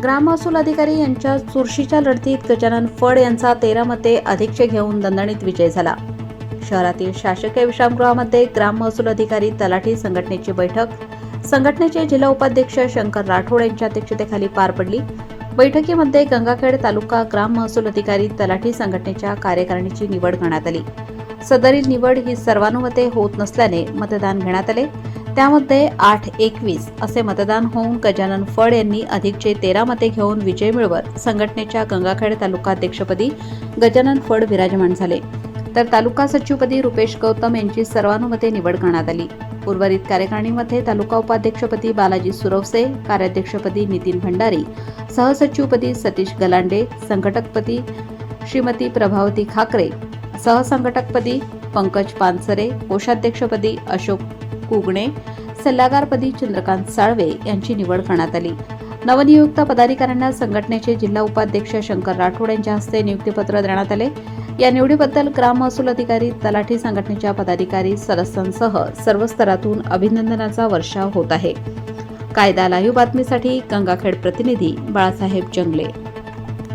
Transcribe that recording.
ग्राम महसूल अधिकारी यांच्या चुरशीच्या लढतीत गजानन फड यांचा 13 मते अधिकचे घेऊन दणदणीत विजय झाला। शहरातील शासकीय विश्रामगृहामध्ये ग्राम महसूल अधिकारी तलाठी संघटनेची बैठक संघटनेचे जिल्हा उपाध्यक्ष शंकर राठोड यांच्या अध्यक्षतेखाली पार पडली। बैठकीमध्ये गंगाखेड तालुका ग्राम महसूल अधिकारी तलाठी संघटनेच्या कार्यकारिणीची निवड करण्यात आली। सदरील निवड ही सर्वानुमते होत नसल्याने मतदान घेण्यात आले। त्यामध्ये 8-21 असे मतदान होऊन गजानन फड यांनी अधिकचे 13 मते घेऊन विजय मिळवत संघटनेच्या गंगाखेड तालुकाध्यक्षपदी गजानन फड विराजमान झाले। तर तालुका सचिवपदी रुपेश गौतम यांची सर्वानुमते निवड करण्यात आली। उर्वरित कार्यकारिणीमध्ये तालुका उपाध्यक्षपदी बालाजी सुरवसे, कार्याध्यक्षपदी नितीन भंडारी, सहसचिवपदी सतीश गलांडे, संघटकपदी श्रीमती प्रभावती खाकरे, सहसंघटकपदी पंकज पानसरे, कोषाध्यक्षपदी अशोक कुगणे, सल्लागारपदी चंद्रकांत साळवे यांची निवड करण्यात आली। नवनियुक्त पदाधिकाऱ्यांना संघटनेचे जिल्हा उपाध्यक्ष शंकर राठोड यांच्या हस्ते नियुक्तीपत्र देण्यात आले। या निवडीबद्दल ग्राम महसूल अधिकारी तलाठी संघटनेच्या पदाधिकारी सदस्यांसह सर्व स्तरातून अभिनंदनाचा वर्षाव होत आहे। कायदा लाईव्ह बातमीसाठी गंगाखेड प्रतिनिधी बाळासाहेब जंगले।